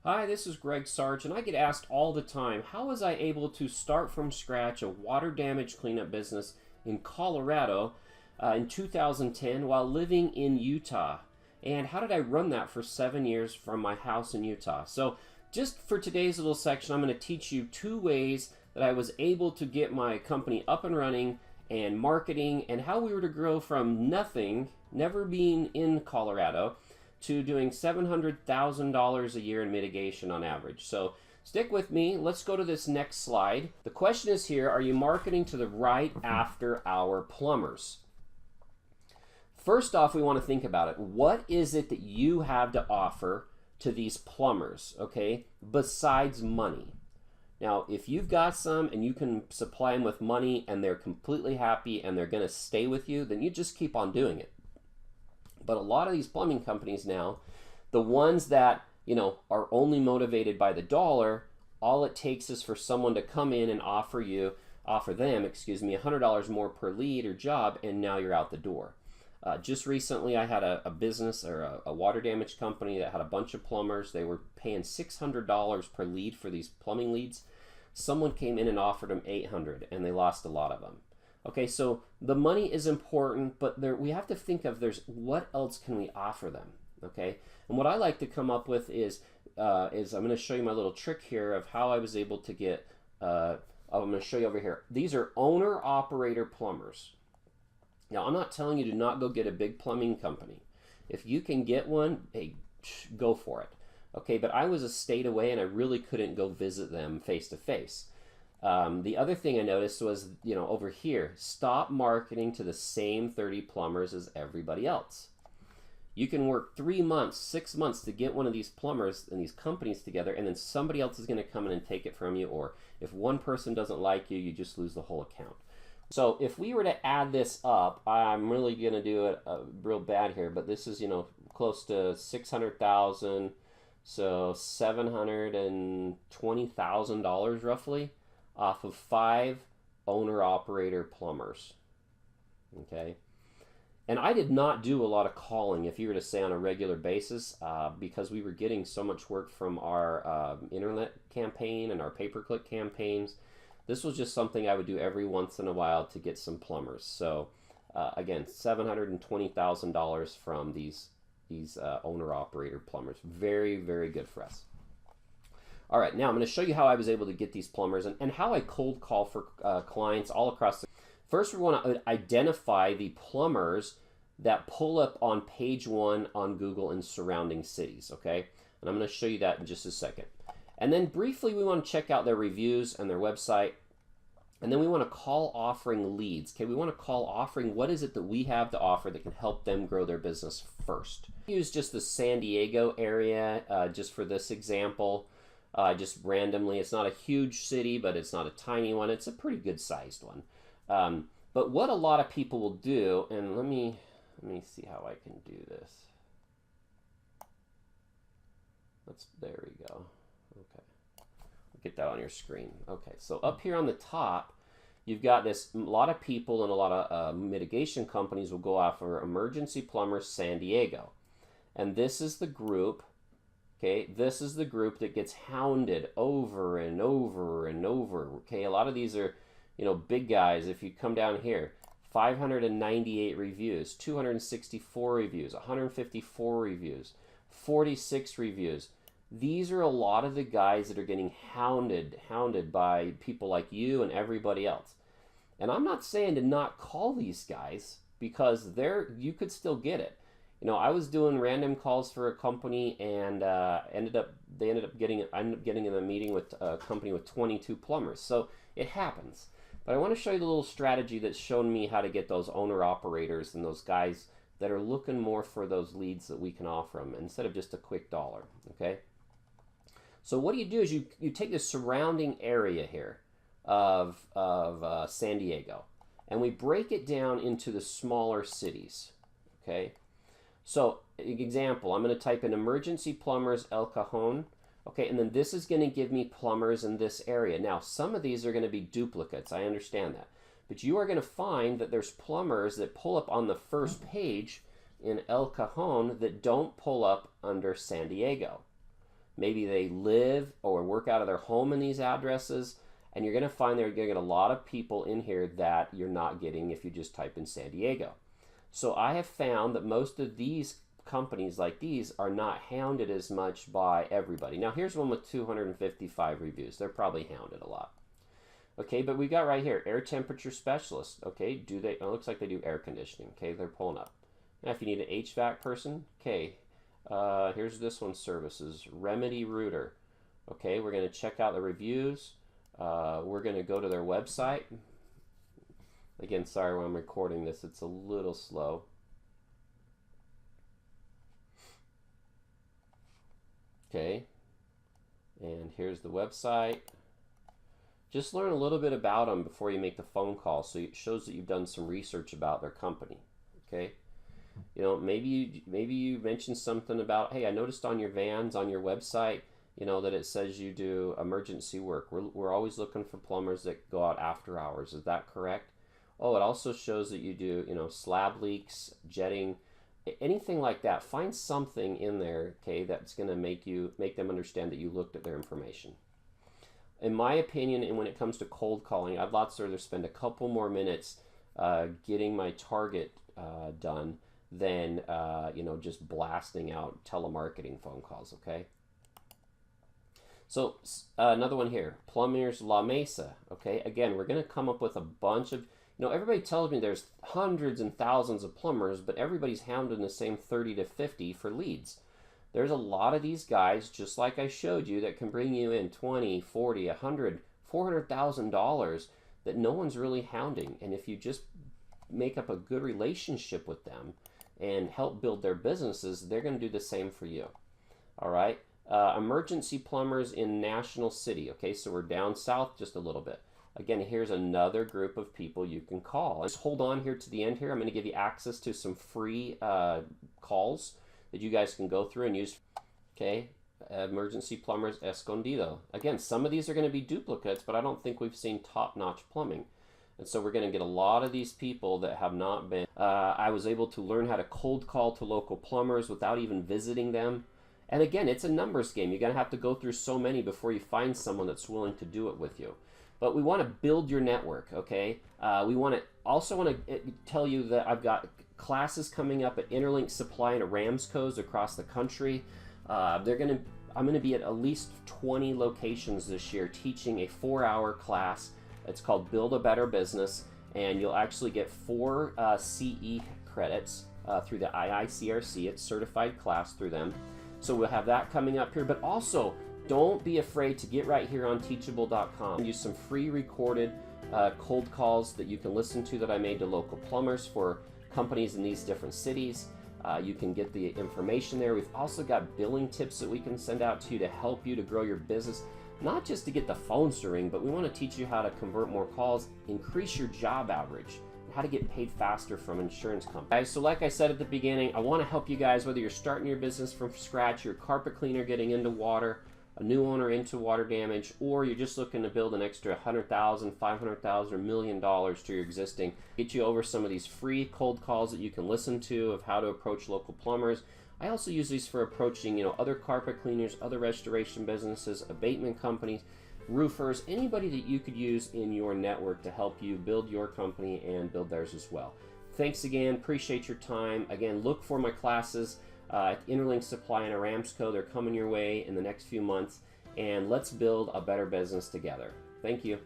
Hi, this is Greg Sarge, and I get asked all the time, how was I able to start from scratch a water damage cleanup business in Colorado in 2010 while living in Utah? And how did I run that for 7 years from my house in Utah? So just for today's little section, I'm going to teach you 2 ways that I was able to get my company up and running and marketing and how we were to grow from nothing, never being in Colorado, to doing $700,000 a year in mitigation on average. So stick with me. Let's go to this next slide. The question is here, are you marketing to the right after hour plumbers? First off, we want to think about it. What is it that you have to offer to these plumbers, okay, besides money? Now, if you've got some and you can supply them with money and they're completely happy and they're going to stay with you, then you just keep on doing it. But a lot of these plumbing companies now, the ones that, are only motivated by the dollar, all it takes is for someone to come in and offer them, $100 more per lead or job, and now you're out the door. Just recently, I had a business or a water damage company that had a bunch of plumbers. They were paying $600 per lead for these plumbing leads. Someone came in and offered them $800, and they lost a lot of them. Okay, so the money is important, but we have to think of what else can we offer them, okay? And what I like to come up with is I'm going to show you my little trick here of how I was able to get, I'm going to show you over here. These are owner-operator plumbers. Now, I'm not telling you to not go get a big plumbing company. If you can get one, hey, go for it. Okay, but I was a state away and I really couldn't go visit them face to face. The other thing I noticed was, over here, stop marketing to the same 30 plumbers as everybody else. You can work 3 months, 6 months to get one of these plumbers and these companies together, and then somebody else is going to come in and take it from you, or if one person doesn't like you, you just lose the whole account. So if we were to add this up, I'm really going to do it real bad here, but this is, close to 600,000, so $720,000 roughly, off of 5 owner-operator plumbers, okay? And I did not do a lot of calling, if you were to say, on a regular basis, because we were getting so much work from our internet campaign and our pay-per-click campaigns. This was just something I would do every once in a while to get some plumbers. So again, $720,000 from these owner-operator plumbers. Very, very good for us. All right, now I'm going to show you how I was able to get these plumbers and how I cold call for clients all across the... First, we want to identify the plumbers that pull up on page 1 on Google in surrounding cities, okay? And I'm going to show you that in just a second. And then briefly, we want to check out their reviews and their website. And then we want to call offering leads, okay? We want to call offering what is it that we have to offer that can help them grow their business first. Use just the San Diego area just for this example. Just randomly. It's not a huge city, but it's not a tiny one. It's a pretty good sized one. But what a lot of people will do, and let me see how I can do this. There we go. Okay. Get that on your screen. Okay, so up here on the top, you've got a lot of people and a lot of mitigation companies will go after Emergency Plumbers San Diego. And this is the group. Okay, this is the group that gets hounded over and over and over. Okay, a lot of these are, big guys. If you come down here, 598 reviews, 264 reviews, 154 reviews, 46 reviews. These are a lot of the guys that are getting hounded by people like you and everybody else. And I'm not saying to not call these guys, because you could still get it. I was doing random calls for a company, and I ended up getting in a meeting with a company with 22 plumbers. So it happens. But I want to show you the little strategy that's shown me how to get those owner operators and those guys that are looking more for those leads that we can offer them instead of just a quick dollar. Okay. So what you do is you take the surrounding area here of San Diego, and we break it down into the smaller cities. Okay. So, example, I'm going to type in Emergency Plumbers El Cajon. Okay, and then this is going to give me plumbers in this area. Now, some of these are going to be duplicates. I understand that. But you are going to find that there's plumbers that pull up on the first page in El Cajon that don't pull up under San Diego. Maybe they live or work out of their home in these addresses, and you're going to find they're going to get a lot of people in here that you're not getting if you just type in San Diego. So I have found that most of these companies like these are not hounded as much by everybody. Now here's one with 255 reviews. They're probably hounded a lot. Okay, but we got right here, air temperature specialist. Okay, it looks like they do air conditioning. Okay, they're pulling up. Now if you need an HVAC person, okay, here's this one, services, Remedy Router. Okay, we're going to check out the reviews. We're going to go to their website. Again, sorry when I'm recording this, it's a little slow. Okay, and here's the website. Just learn a little bit about them before you make the phone call, so it shows that you've done some research about their company. Okay, you know, maybe you mentioned something about, hey, I noticed on your vans on your website, you know, that it says you do emergency work. We're always looking for plumbers that go out after hours. Is that correct? Oh, it also shows that you do, you know, slab leaks, jetting, anything like that. Find something in there, okay, that's going to make them understand that you looked at their information. In my opinion, and when it comes to cold calling, I'd lots rather spend a couple more minutes getting my target done than you know, just blasting out telemarketing phone calls. Okay. So another one here, Plumbers La Mesa. Okay, again, we're going to come up with a bunch of, you know, everybody tells me there's hundreds and thousands of plumbers, but everybody's hounding the same 30 to 50 for leads. There's a lot of these guys, just like I showed you, that can bring you in 20, 40, 100, $400,000 that no one's really hounding. And if you just make up a good relationship with them and help build their businesses, they're going to do the same for you. All right. Emergency plumbers in National City. Okay, so we're down south just a little bit. Again, here's another group of people you can call. Just hold on here to the end here. I'm going to give you access to some free calls that you guys can go through and use. Okay, emergency plumbers escondido. Again, some of these are going to be duplicates, but I don't think we've seen top-notch plumbing. And so we're going to get a lot of these people that have not been. I was able to learn how to cold call to local plumbers without even visiting them. And again, it's a numbers game. You're going to have to go through so many before you find someone that's willing to do it with you. But we want to build your network, okay? We also want to tell you that I've got classes coming up at Interlink Supply and Ramsco's across the country. I'm going to be at least 20 locations this year teaching a 4-hour class. It's called Build a Better Business, and you'll actually get 4 CE credits through the IICRC. It's certified class through them. So we'll have that coming up here, but also don't be afraid to get right here on teachable.com. Use some free recorded cold calls that you can listen to that I made to local plumbers for companies in these different cities. You can get the information there. We've also got billing tips that we can send out to you to help you to grow your business, not just to get the phones to ring, but we want to teach you how to convert more calls, increase your job average, how to get paid faster from insurance companies. Guys, so like I said at the beginning, I want to help you guys, whether you're starting your business from scratch, you're a carpet cleaner getting into water, a new owner into water damage, or you're just looking to build an extra $100,000, $500,000, or $1 million to your existing. Get you over some of these free cold calls that you can listen to of how to approach local plumbers. I also use these for approaching, you know, other carpet cleaners, other restoration businesses, abatement companies, roofers, anybody that you could use in your network to help you build your company and build theirs as well. Thanks again. Appreciate your time. Again, look for my classes at Interlink Supply and Aramco. They're coming your way in the next few months, and let's build a better business together. Thank you.